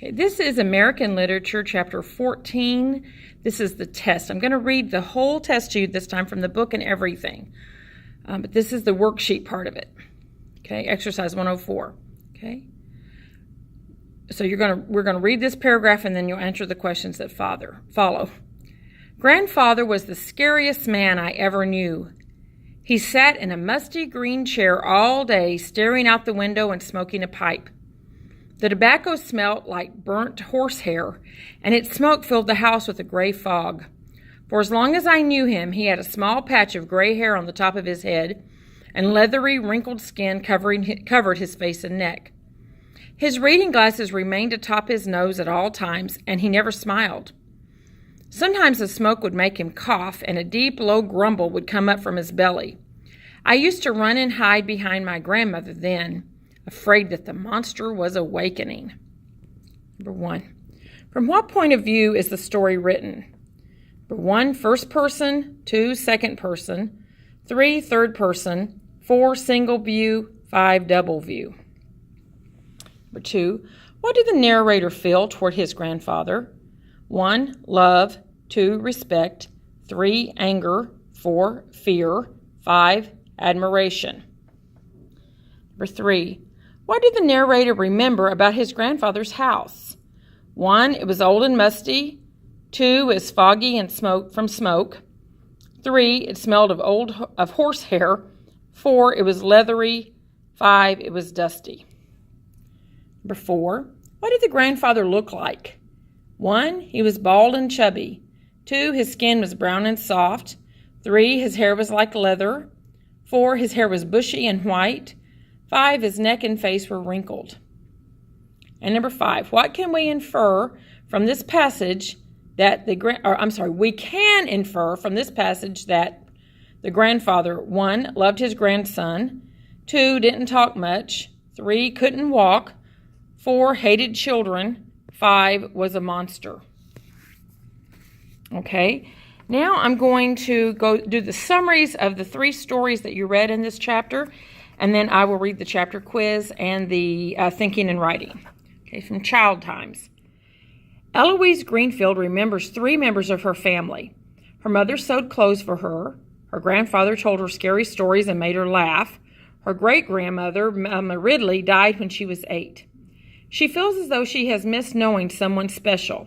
Okay, this is American Literature, Chapter 14. This is the test. I'm going to read the whole test to you this time from the book and everything. But this is the worksheet part of it. Okay, exercise 104. Okay. So we're going to read this paragraph and then you'll answer the questions that follow. Grandfather was the scariest man I ever knew. He sat in a musty green chair all day, staring out the window and smoking a pipe. The tobacco smelt like burnt horsehair, and its smoke filled the house with a gray fog. For as long as I knew him, he had a small patch of gray hair on the top of his head, and leathery, wrinkled skin covered his face and neck. His reading glasses remained atop his nose at all times, and he never smiled. Sometimes the smoke would make him cough, and a deep, low grumble would come up from his belly. I used to run and hide behind my grandmother then, afraid that the monster was awakening. Number 1. From what point of view is the story written? Number 1, first person. 2, second person. 3, third person. 4, single view. 5, double view. Number 2, what did the narrator feel toward his grandfather? 1, love. 2, respect. 3, anger. 4, fear. 5, admiration. Number 3, what did the narrator remember about his grandfather's house? 1, it was old and musty. 2, it was foggy and from smoke. 3, it smelled of horsehair. 4, it was leathery. 5, it was dusty. Number 4, what did the grandfather look like? 1, he was bald and chubby. 2, his skin was brown and soft. 3, his hair was like leather. 4, his hair was bushy and white. 5, his neck and face were wrinkled. And number 5, what can we infer from this passage that we can infer from this passage that the grandfather, 1, loved his grandson. 2, didn't talk much. 3, couldn't walk. 4, hated children. 5, was a monster. Okay, now I'm going to go do the summaries of the 3 stories that you read in this chapter, and then I will read the chapter quiz and the thinking and writing. Okay, from Child Times. Eloise Greenfield remembers 3 members of her family. Her mother sewed clothes for her. Her grandfather told her scary stories and made her laugh. Her great-grandmother, Emma Ridley, died when she was 8. She feels as though she has missed knowing someone special.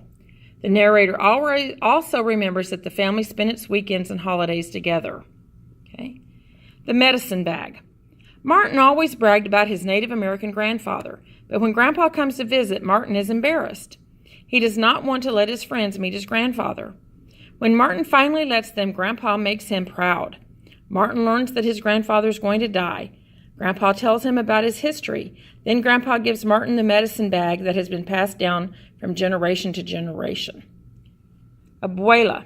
The narrator also remembers that the family spent its weekends and holidays together. Okay. The medicine bag. Martin always bragged about his Native American grandfather, but when Grandpa comes to visit, Martin is embarrassed. He does not want to let his friends meet his grandfather. When Martin finally lets them, Grandpa makes him proud. Martin learns that his grandfather is going to die. Grandpa tells him about his history. Then Grandpa gives Martin the medicine bag that has been passed down from generation to generation. Abuela.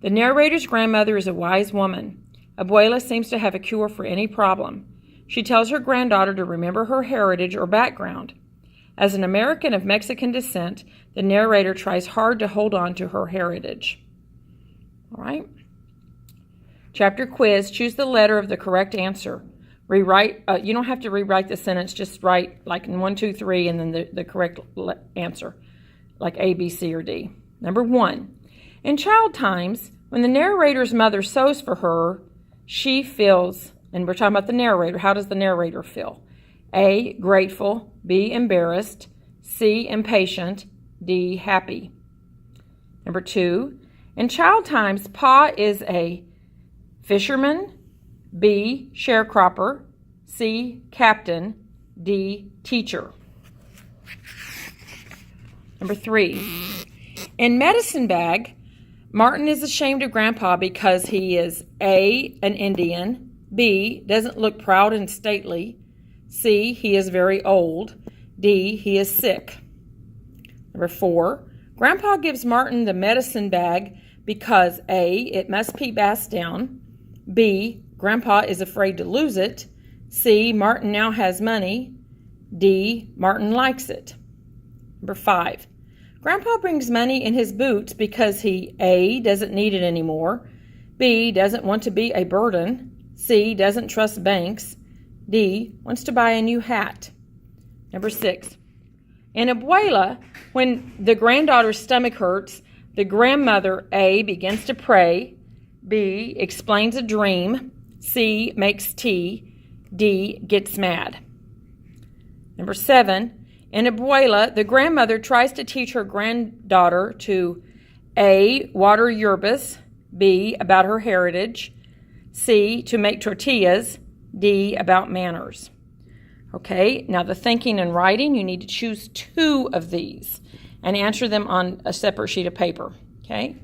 The narrator's grandmother is a wise woman. Abuela seems to have a cure for any problem. She tells her granddaughter to remember her heritage or background. As an American of Mexican descent, the narrator tries hard to hold on to her heritage. All right. Chapter quiz. Choose the letter of the correct answer. Rewrite. You don't have to rewrite the sentence. Just write like in 1, 2, 3, and then the correct answer, like A, B, C, or D. Number 1. In Child Times, when the narrator's mother sews for her, she feels, and we're talking about the narrator. How does the narrator feel? A, grateful. B, embarrassed. C, impatient. D, happy. Number 2. In Child Times, Pa is a fisherman. B, sharecropper. C, captain. D, teacher. Number 3. In Medicine Bag, Martin is ashamed of Grandpa because he is A, an Indian. B, doesn't look proud and stately. C, he is very old. D, he is sick. Number 4. Grandpa gives Martin the medicine bag because A, it must be passed down. B, Grandpa is afraid to lose it. C, Martin now has money. D, Martin likes it. Number 5. Grandpa brings money in his boots because he A, doesn't need it anymore. B, doesn't want to be a burden. C, doesn't trust banks. D, wants to buy a new hat. Number 6. In Abuela, When the granddaughter's stomach hurts, the grandmother, A, begins to pray, B, explains a dream, C, makes tea, D, gets mad. Number 7, in Abuela, the grandmother tries to teach her granddaughter to A, water yerbas, B, about her heritage, C, to make tortillas, D, about manners. Okay, now the thinking and writing, you need to choose 2 of these and answer them on a separate sheet of paper, okay?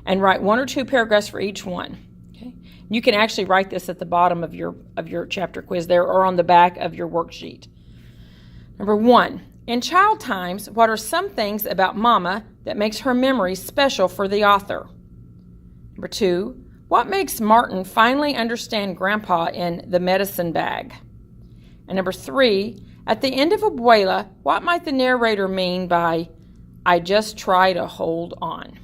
And write 1 or 2 paragraphs for each one, okay? You can actually write this at the bottom of your chapter quiz there or on the back of your worksheet. Number 1, in child times, what are some things about Mama that makes her memory special for the author? Number 2, what makes Martin finally understand Grandpa in The Medicine Bag? And number 3, at the end of Abuela, what might the narrator mean by, I just try to hold on?